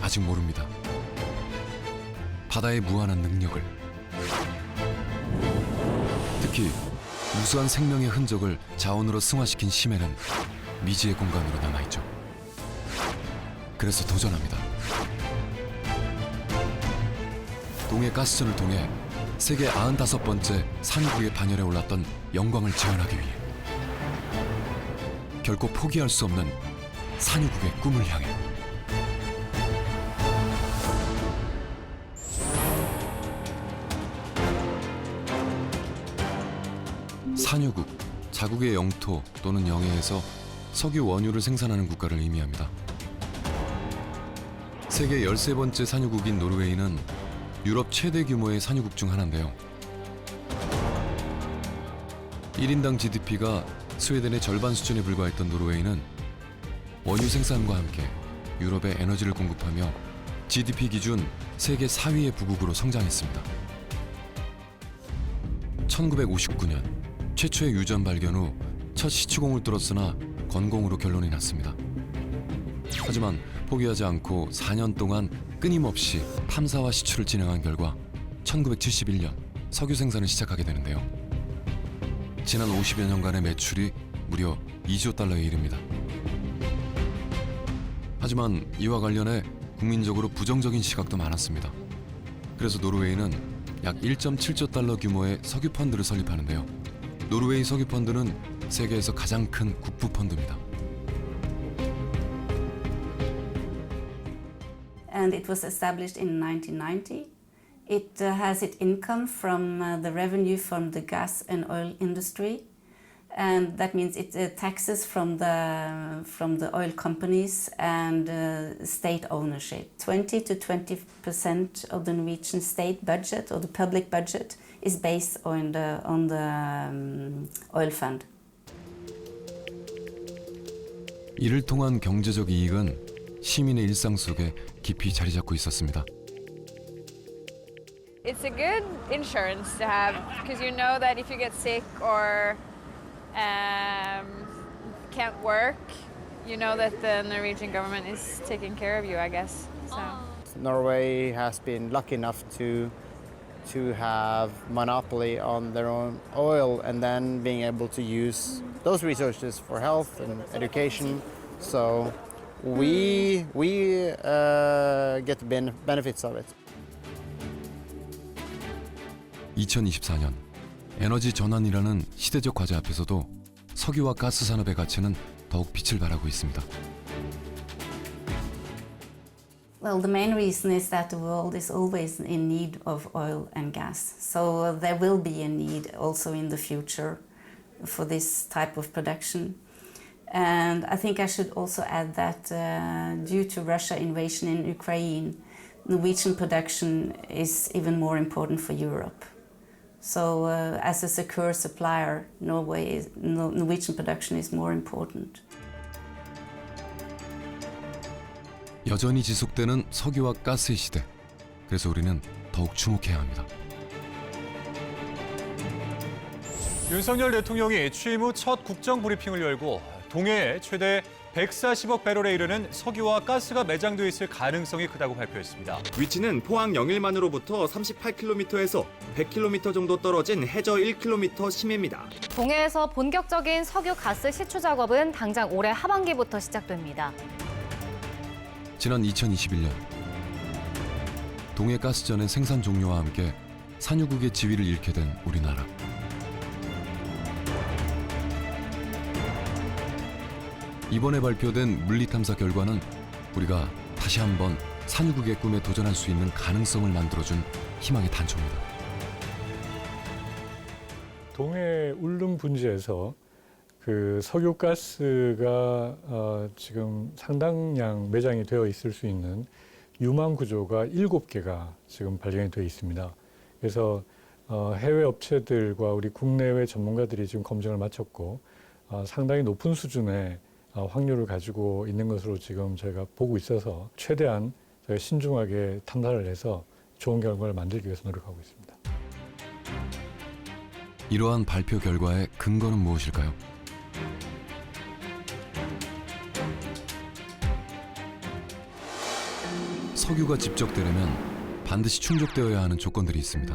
아직 모릅니다. 바다의 무한한 능력을, 특히 무수한 생명의 흔적을 자원으로 승화시킨 심해는 미지의 공간으로 남아있죠. 그래서 도전합니다. 동해 가스전을 통해 세계 95번째 산유국의 반열에 올랐던 영광을 재현하기 위해 결코 포기할 수 없는 산유국의 꿈을 향해. 산유국, 자국의 영토 또는 영해에서 석유 원유를 생산하는 국가를 의미합니다. 세계 13번째 산유국인 노르웨이는 유럽 최대 규모의 산유국 중 하나인데요. 1인당 GDP가 스웨덴의 절반 수준에 불과했던 노르웨이는 원유 생산과 함께 유럽에 에너지를 공급하며 GDP 기준 세계 4위의 부국으로 성장했습니다. 1959년 최초의 유전 발견 후 첫 시추공을 뚫었으나 건공으로 결론이 났습니다. 하지만 포기하지 않고 4년 동안 끊임없이 탐사와 시추를 진행한 결과 1971년 석유 생산을 시작하게 되는데요. 지난 50여 년간의 매출이 무려 2조 달러에 이릅니다. 하지만 이와 관련해 국민적으로 부정적인 시각도 많았습니다. 그래서 노르웨이는 약 1.7조 달러 규모의 석유 펀드를 설립하는데요. 노르웨이 석유 펀드는 세계에서 가장 큰 국부 펀드입니다. And it was established in 1990. It has its income from the revenue from the gas and oil industry, and that means it taxes from the oil companies and state ownership. 20 to 20% of the Norwegian state budget or the public budget is based on the oil fund. 이를 통한 경제적 이익은 시민의 일상 속에 깊이 자리 잡고 있었습니다. It's a good insurance to have because you know that if you get sick or can't work, you know that the Norwegian government is taking care of you, I guess. So. Norway has been lucky enough to have monopoly on their own oil and then being able to use those resources for health and education. So we get the benefits of it. 2024년 에너지 전환이라는 시대적 과제 앞에서도 석유와 가스 산업의 가치는 더욱 빛을 발하고 있습니다. Well, the main reason is that the world is always in need of oil and gas. So there will be a need also in the future for this type of production. And I think I should also add that due to Russia invasion in Ukraine, Norwegian production is even more important for Europe. So as a secure supplier, Norwegian production is more important. 여전히 지속되는 석유와 가스의 시대. 그래서 우리는 더욱 주목해야 합니다. 윤석열 대통령이 취임 후 첫 국정 브리핑을 열고 동해에 최대 140억 배럴에 이르는 석유와 가스가 매장돼 있을 가능성이 크다고 발표했습니다. 위치는 포항 영일만으로부터 38km에서 100km 정도 떨어진 해저 1km 심해입니다. 동해에서 본격적인 석유 가스 시추 작업은 당장 올해 하반기부터 시작됩니다. 지난 2021년 동해 가스전의 생산 종료와 함께 산유국의 지위를 잃게 된 우리나라. 이번에 발표된 물리탐사 결과는 우리가 다시 한번 산유국의 꿈에 도전할 수 있는 가능성을 만들어준 희망의 단초입니다. 동해 울릉 분지에서 그 석유가스가 지금 상당량 매장이 되어 있을 수 있는 유망 구조가 7개가 지금 발견이 되어 있습니다. 그래서 해외 업체들과 우리 국내외 전문가들이 지금 검증을 마쳤고 상당히 높은 수준의 확률을 가지고 있는 것으로 지금 저희가 보고 있어서 최대한 저희가 신중하게 탐사를 해서 좋은 결과를 만들기 위해서 노력하고 있습니다. 이러한 발표 결과의 근거는 무엇일까요? 석유가 집적되려면 반드시 충족되어야 하는 조건들이 있습니다.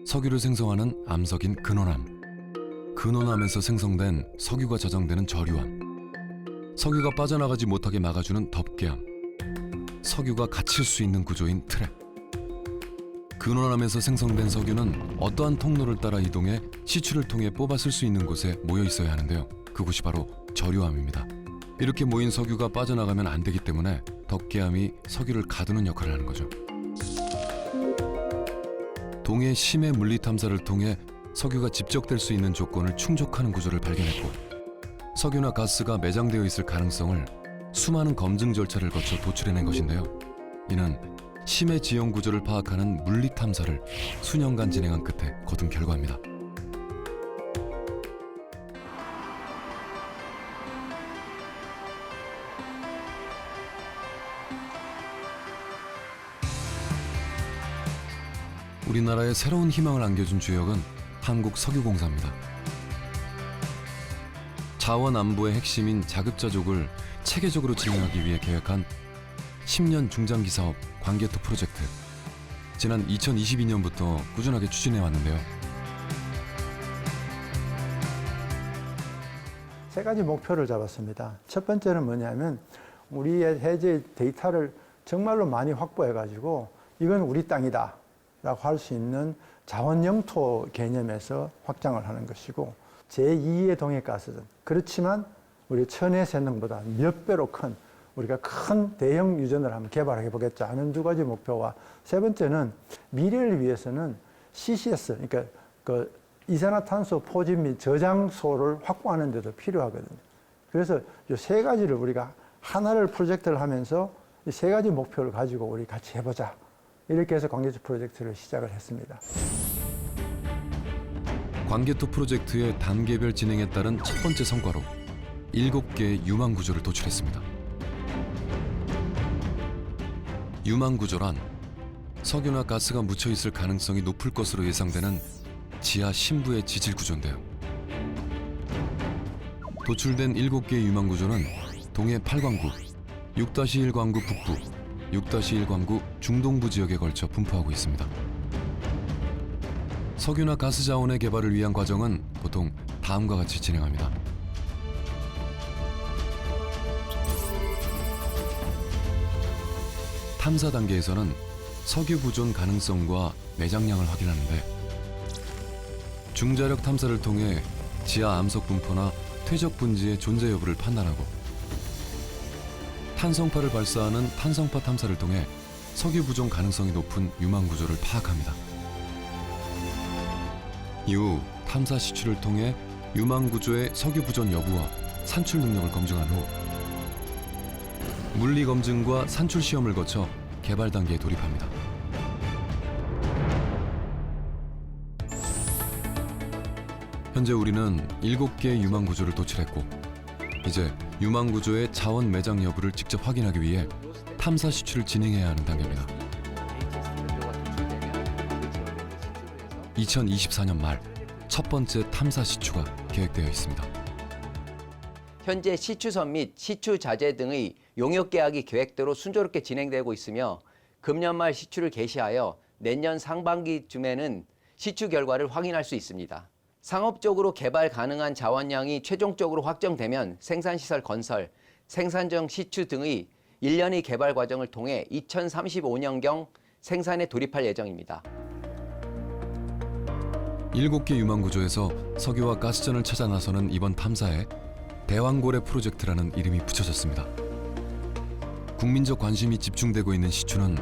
석유를 생성하는 암석인 근원암, 근원암에서 생성된 석유가 저장되는 저류암, 석유가 빠져나가지 못하게 막아주는 덮개암, 석유가 갇힐 수 있는 구조인 트랩. 근원암에서 생성된 석유는 어떠한 통로를 따라 이동해 시추를 통해 뽑아 쓸 수 있는 곳에 모여 있어야 하는데요. 그곳이 바로 저류암입니다. 이렇게 모인 석유가 빠져나가면 안 되기 때문에 덮개암이 석유를 가두는 역할을 하는 거죠. 동해 심해 물리 탐사를 통해 석유가 집적될 수 있는 조건을 충족하는 구조를 발견했고, 석유나 가스가 매장되어 있을 가능성을 수많은 검증 절차를 거쳐 도출해낸 것인데요. 이는 심해 지형 구조를 파악하는 물리 탐사를 수년간 진행한 끝에 거둔 결과입니다. 우리나라에 새로운 희망을 안겨준 주역은 한국석유공사입니다. 자원 안보의 핵심인 자급자족을 체계적으로 진행하기 위해 계획한 10년 중장기 사업 광개토 프로젝트. 지난 2022년부터 꾸준하게 추진해 왔는데요. 세 가지 목표를 잡았습니다. 첫 번째는 뭐냐면 우리의 해제 데이터를 정말로 많이 확보해가지고 이건 우리 땅이다 라고 할 수 있는 자원 영토 개념에서 확장을 하는 것이고, 제2의 동해가스전, 그렇지만 우리 천혜새능보다 몇 배로 큰 우리가 큰 대형 유전을 한번 개발해 보겠자 하는 두 가지 목표와, 세 번째는 미래를 위해서는 CCS, 그러니까 그 이산화탄소 포집 및 저장소를 확보하는 데도 필요하거든요. 그래서 이 세 가지를 우리가 하나를 프로젝트를 하면서 이 세 가지 목표를 가지고 우리 같이 해보자. 이렇게 해서 광개토 프로젝트를 시작을 했습니다. 광개토 프로젝트의 단계별 진행에 따른 첫 번째 성과로 7개의 유망 구조를 도출했습니다. 유망 구조란 석유나 가스가 묻혀 있을 가능성이 높을 것으로 예상되는 지하 심부의 지질 구조인데요. 도출된 7개의 유망 구조는 동해 8광구, 6-1 광구 북부, 6-1 광구 중동부 지역에 걸쳐 분포하고 있습니다. 석유나 가스 자원의 개발을 위한 과정은 보통 다음과 같이 진행합니다. 탐사 단계에서는 석유 보존 가능성과 매장량을 확인하는데, 중자력 탐사를 통해 지하 암석 분포나 퇴적 분지의 존재 여부를 판단하고, 탄성파를 발사하는 탄성파 탐사를 통해 석유 부존 가능성이 높은 유망 구조를 파악합니다. 이후 탐사 시추를 통해 유망 구조의 석유 부존 여부와 산출 능력을 검증한 후 물리 검증과 산출 시험을 거쳐 개발 단계에 돌입합니다. 현재 우리는 7개의 유망 구조를 도출했고, 이제 유망 구조의 자원 매장 여부를 직접 확인하기 위해 탐사 시추를 진행해야 하는 단계입니다. 2024년 말 첫 번째 탐사 시추가 계획되어 있습니다. 현재 시추선 및 시추 자재 등의 용역 계약이 계획대로 순조롭게 진행되고 있으며, 금년 말 시추를 개시하여 내년 상반기쯤에는 시추 결과를 확인할 수 있습니다. 상업적으로 개발 가능한 자원량이 최종적으로 확정되면 생산시설 건설, 생산정 시추 등의 1년의 개발 과정을 통해 2035년경 생산에 돌입할 예정입니다. 7개 유망 구조에서 석유와 가스전을 찾아 나서는 이번 탐사에 대왕고래 프로젝트라는 이름이 붙여졌습니다. 국민적 관심이 집중되고 있는 시추는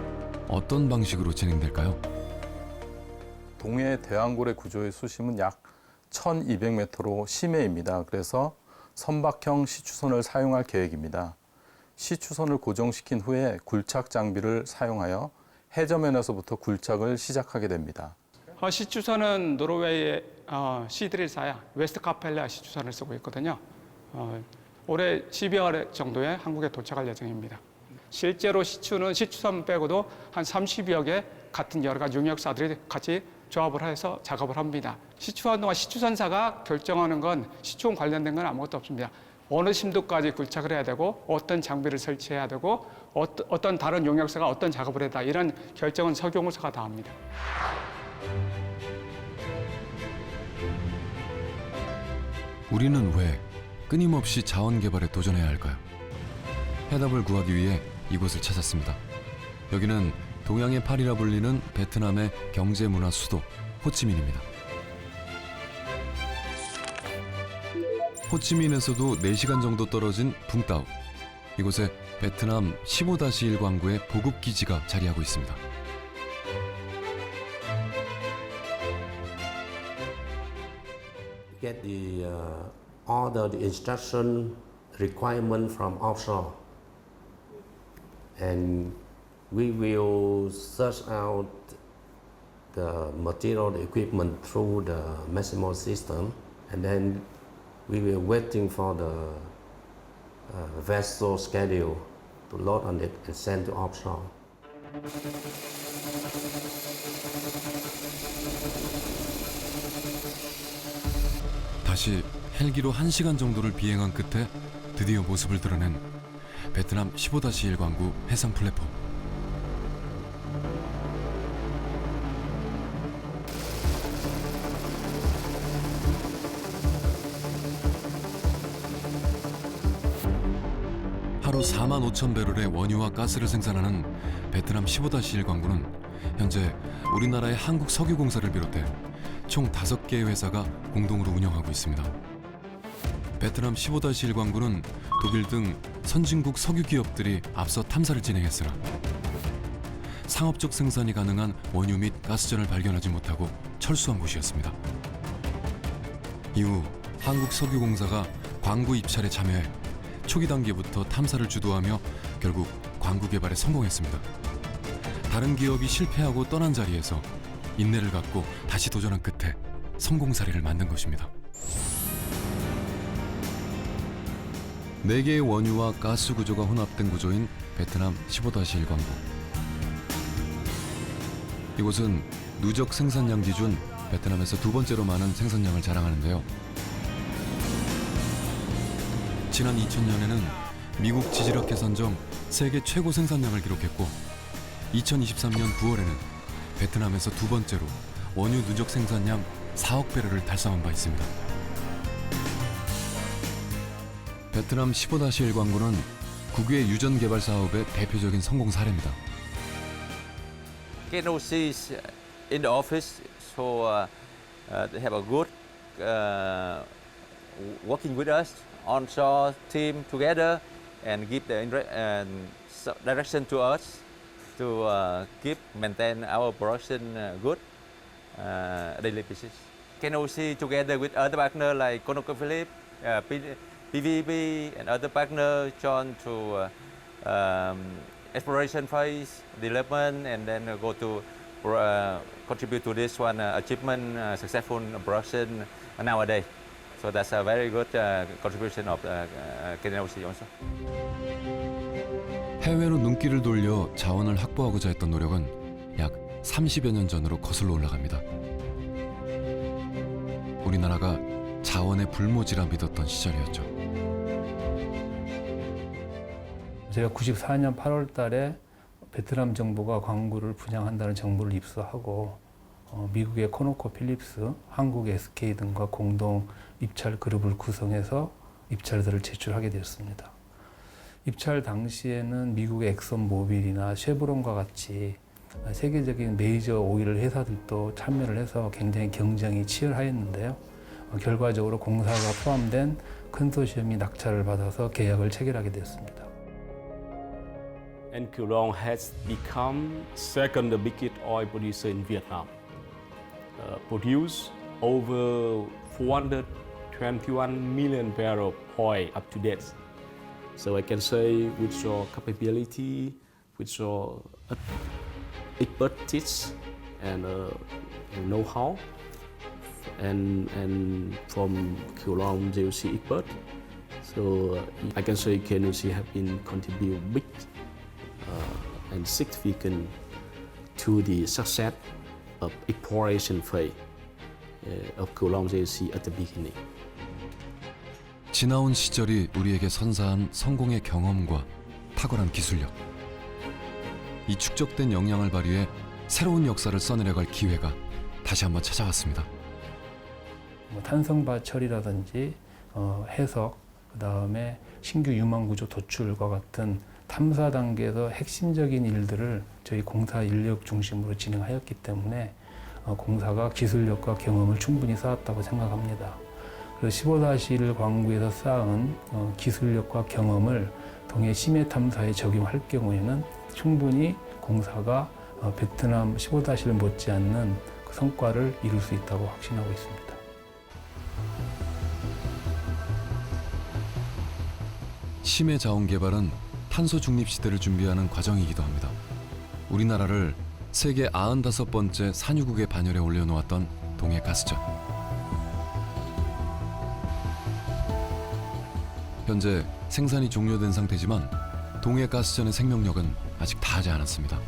어떤 방식으로 진행될까요? 동해 대왕고래 구조의 수심은 약 1200m로 심해입니다. 그래서 선박형 시추선을 사용할 계획입니다. 시추선을 고정시킨 후에 굴착 장비를 사용하여 해저면에서부터 굴착을 시작하게 됩니다. 시추선은 노르웨이의 시드릴사야 웨스트 카펠레아 시추선을 쓰고 있거든요. 올해 12월 정도에 한국에 도착할 예정입니다. 실제로 시추선 빼고도 한 30여 개 같은 여러 가지 용역사들이 같이 조합을 해서 작업을 합니다. 시추하는 동안 시추선사가 결정하는 건 시추원 관련된 건 아무것도 없습니다. 어느 심도까지 굴착을 해야 되고 어떤 장비를 설치해야 되고 어떤 다른 용역사가 어떤 작업을 해다 이런 결정은 석유공사가 다 합니다. 우리는 왜 끊임없이 자원 개발에 도전해야 할까요? 해답을 구하기 위해 이곳을 찾았습니다. 여기는 동양의 파리라 불리는 베트남의 경제 문화 수도 호치민입니다. 호치민에서도 4시간 정도 떨어진 붕따오. 이곳에 베트남 15-1 광구의 보급 기지가 자리하고 있습니다. Get the order, the instruction requirement from offshore, and we will search out the material, the equipment through the Massimo system, and then we were waiting for the vessel schedule to load on it and send to offshore. 다시 헬기로 1시간 정도를 비행한 끝에 드디어 모습을 드러낸 베트남 15-1 광구 해상 플랫폼. 하루 45,000배럴의 원유와 가스를 생산하는 베트남 15-1 광구는 현재 우리나라의 한국석유공사를 비롯해 총 5개의 회사가 공동으로 운영하고 있습니다. 베트남 15-1 광구는 독일 등 선진국 석유 기업들이 앞서 탐사를 진행했으나 상업적 생산이 가능한 원유 및 가스전을 발견하지 못하고 철수한 곳이었습니다. 이후 한국석유공사가 광구 입찰에 참여해 초기 단계부터 탐사를 주도하며 결국 광구 개발에 성공했습니다. 다른 기업이 실패하고 떠난 자리에서 인내를 갖고 다시 도전한 끝에 성공 사례를 만든 것입니다. 4개의 원유와 가스 구조가 혼합된 구조인 베트남 15-1 광구. 이곳은 누적 생산량 기준 베트남에서 2번째로 많은 생산량을 자랑하는데요. 지난 2000년에는 미국 지질학회 선정 세계 최고 생산량을 기록했고 2023년 9월에는 베트남에서 2번째로 원유 누적 생산량 4억 배럴을 달성한 바 있습니다. 베트남 15-1 광구는 국외 유전 개발 사업의 대표적인 성공 사례입니다. KNOC is in the office, so they have a good working with us, onshore team together, and give the direction to us to keep maintain our production good daily basis. KNOC together with other partners like ConocoPhillips, PVB, and other partners join to exploration phase, development, and then go to contribute to this one achievement, successful production nowadays. So that's a very good contribution of KNOC also. 해외로 눈길을 돌려 자원을 확보하고자 했던 노력은 약 30여 년 전으로 거슬러 올라갑니다. 우리나라가 자원의 불모지라 믿었던 시절이었죠. 제가 94년 8월 달에 베트남 정부가 광구를 분양한다는 정보를 입수하고 미국의 코노코필립스, 한국의 SK 등과 공동 입찰 그룹을 구성해서 입찰서를 제출하게 되었습니다. 입찰 당시에는 미국의 엑선모빌이나 쉐브론과 같이 세계적인 메이저 오일 회사들도 참여를 해서 굉장히 경쟁이 치열하였는데요. 결과적으로 공사가 포함된 컨소시엄이 낙찰을 받아서 계약을 체결하게 되었습니다. And Cửu Long has become second biggest oil producer in Vietnam. Produce over 421 million barrels of oil up to date. So I can say with your capability, with your expertise and know-how, and from Cửu Long JOC expert, so I can say KNOC have been contribute big and significant to the success of exploration phase of Cửu Long JOC at the beginning. 지나온 시절이 우리에게 선사한 성공의 경험과 탁월한 기술력, 이 축적된 역량을 발휘해 새로운 역사를 써내려갈 기회가 다시 한번 찾아왔습니다. 탄성바 처리라든지 해석, 그다음에 신규 유망구조 도출과 같은 탐사 단계에서 핵심적인 일들을 저희 공사 인력 중심으로 진행하였기 때문에 공사가 기술력과 경험을 충분히 쌓았다고 생각합니다. 그래서 15-1 광구에서 쌓은 기술력과 경험을 동해 심해 탐사에 적용할 경우에는 충분히 공사가 베트남 15-1 못지않는 그 성과를 이룰 수 있다고 확신하고 있습니다. 심해 자원 개발은 탄소 중립 시대를 준비하는 과정이기도 합니다. 우리나라를 세계 95번째 산유국의 반열에 올려놓았던 동해가스전. 현재 생산이 종료된 상태지만 동해가스전의 생명력은 아직 다하지 않았습니다.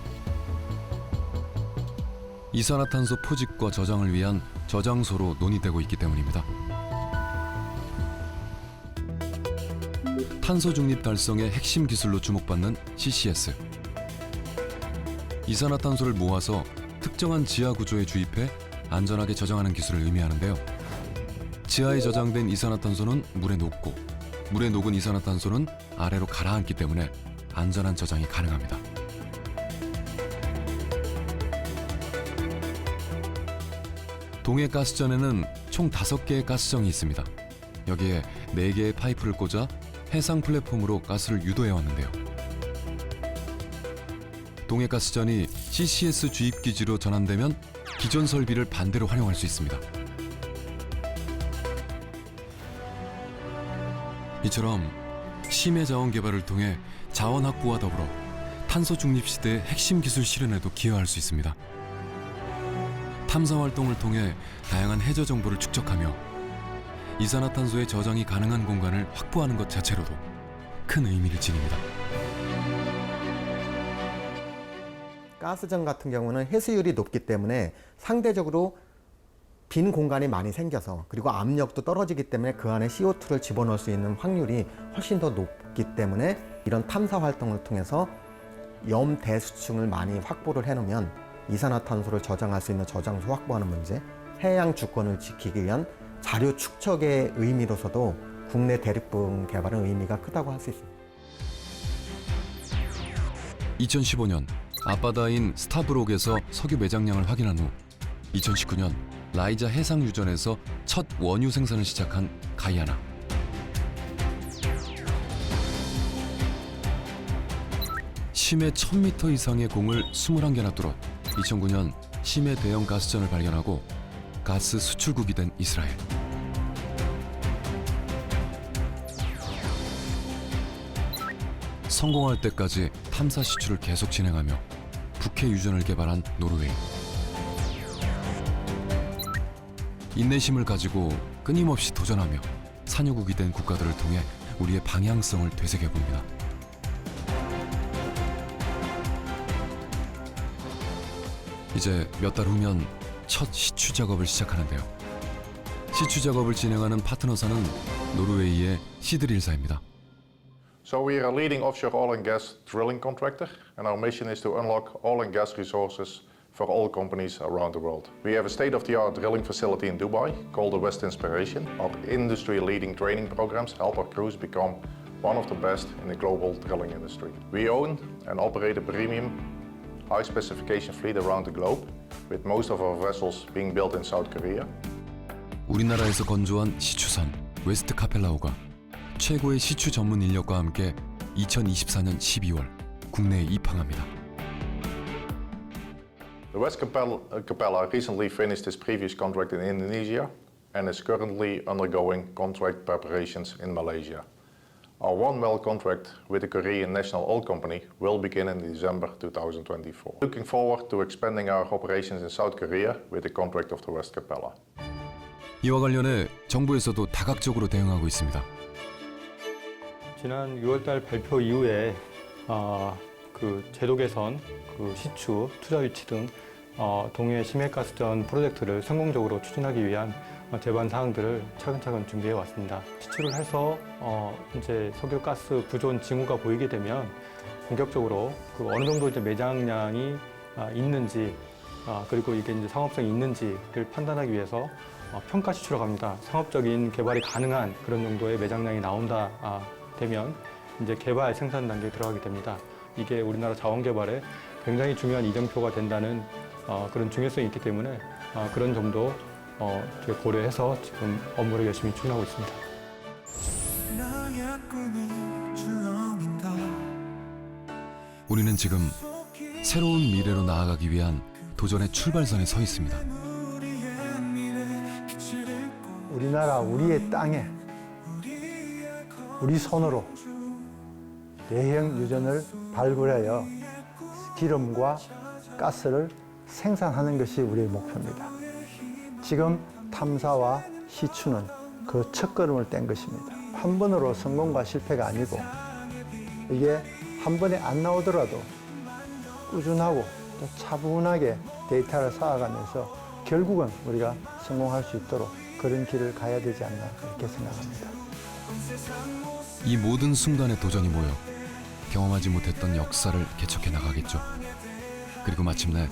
이산화탄소 포집과 저장을 위한 저장소로 논의되고 있기 때문입니다. 탄소 중립 달성의 핵심 기술로 주목받는 CCS. 이산화탄소를 모아서 특정한 지하 구조에 주입해 안전하게 저장하는 기술을 의미하는데요. 지하에 저장된 이산화탄소는 물에 녹고, 물에 녹은 이산화탄소는 아래로 가라앉기 때문에 안전한 저장이 가능합니다. 동해가스전에는 총 5개의 가스정이 있습니다. 여기에 4개의 파이프를 꽂아 해상 플랫폼으로 가스를 유도해 왔는데요. 동해가스전이 CCS 주입기지로 전환되면 기존 설비를 반대로 활용할 수 있습니다. 이처럼 심해 자원 개발을 통해 자원 확보와 더불어 탄소 중립 시대의 핵심 기술 실현에도 기여할 수 있습니다. 탐사 활동을 통해 다양한 해저 정보를 축적하며 이산화탄소의 저장이 가능한 공간을 확보하는 것 자체로도 큰 의미를 지닙니다. 가스전 같은 경우는 해수율이 높기 때문에 상대적으로 빈 공간이 많이 생겨서, 그리고 압력도 떨어지기 때문에 그 안에 CO2를 집어넣을 수 있는 확률이 훨씬 더 높기 때문에 이런 탐사 활동을 통해서 염대수층을 많이 확보를 해놓으면 이산화탄소를 저장할 수 있는 저장소 확보하는 문제, 해양 주권을 지키기 위한 자료 축적의 의미로서도 국내 대륙붕 개발은 의미가 크다고 할 수 있습니다. 2015년 앞바다인 스타브록에서 석유 매장량을 확인한 후 2019년 라이자 해상유전에서 첫 원유 생산을 시작한 가이아나. 심해 1000m 이상의 공을 21개나 뚫어 2009년 심해 대형 가스전을 발견하고 가스 수출국이 된 이스라엘. 성공할 때까지 탐사 시추를 계속 진행하며 북해 유전을 개발한 노르웨이. 인내심을 가지고 끊임없이 도전하며 산유국이 된 국가들을 통해 우리의 방향성을 되새겨봅니다. 이제 몇 달 후면 첫 시추 작업을 시작하는데요. 시추 작업을 진행하는 파트너사는 노르웨이의 시드릴사입니다. So we are a leading offshore oil and gas drilling contractor, and our mission is to unlock oil and gas resources for all companies around the world. We have a state-of-the-art drilling facility in Dubai called the West Inspiration. Our industry-leading training programs help our crews become one of the best in the global drilling industry. We own and operate a premium high-specification fleet around the globe, with most of our vessels being built in South Korea. 우리나라에서 건조한 시추선 웨스트 카펠라호가 최고의 시추 전문 인력과 함께 2024년 12월 국내에 입항합니다. The West Capella recently finished its previous contract in Indonesia and is currently undergoing contract preparations in Malaysia. Our one-well contract with the Korean National Oil Company will begin in December 2024. Looking forward to expanding our operations in South Korea with the contract of the West Capella. 이와 관련해 정부에서도 다각적으로 대응하고 있습니다. 지난 6월달 발표 이후에 그 제도 개선, 그 시추, 투자 유치 등 동해 심해가스전 프로젝트를 성공적으로 추진하기 위한 제반 사항들을 차근차근 준비해 왔습니다. 시추를 해서 이제 석유가스 부존 징후가 보이게 되면 본격적으로 그 어느 정도 이제 매장량이 있는지 그리고 이게 이제 상업성이 있는지를 판단하기 위해서 평가 시추로 갑니다. 상업적인 개발이 가능한 그런 정도의 매장량이 나온다 되면 이제 개발 생산 단계에 들어가게 됩니다. 이게 우리나라 자원 개발에 굉장히 중요한 이정표가 된다는 그런 중요성이 있기 때문에 그런 점도 고려해서 지금 업무를 열심히 추진하고 있습니다. 우리는 지금 새로운 미래로 나아가기 위한 도전의 출발선에 서 있습니다. 우리나라 우리의 땅에 우리 손으로 대형 유전을 발굴하여 기름과 가스를 생산하는 것이 우리의 목표입니다. 지금 탐사와 시추는 그 첫걸음을 뗀 것입니다. 한 번으로 성공과 실패가 아니고 이게 한 번에 안 나오더라도 꾸준하고 또 차분하게 데이터를 쌓아가면서 결국은 우리가 성공할 수 있도록 그런 길을 가야 되지 않나 그렇게 생각합니다. 이 모든 순간의 도전이 모여 경험하지 못했던 역사를 개척해 나가겠죠. 그리고 마침내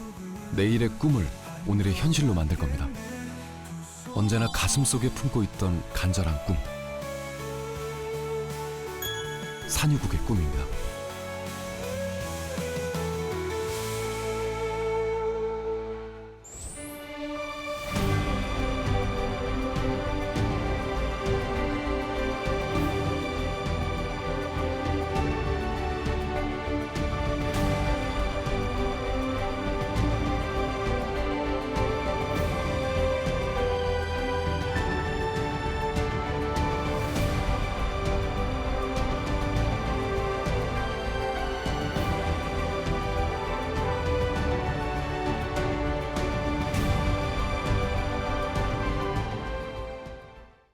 내일의 꿈을 오늘의 현실로 만들 겁니다. 언제나 가슴속에 품고 있던 간절한 꿈. 산유국의 꿈입니다.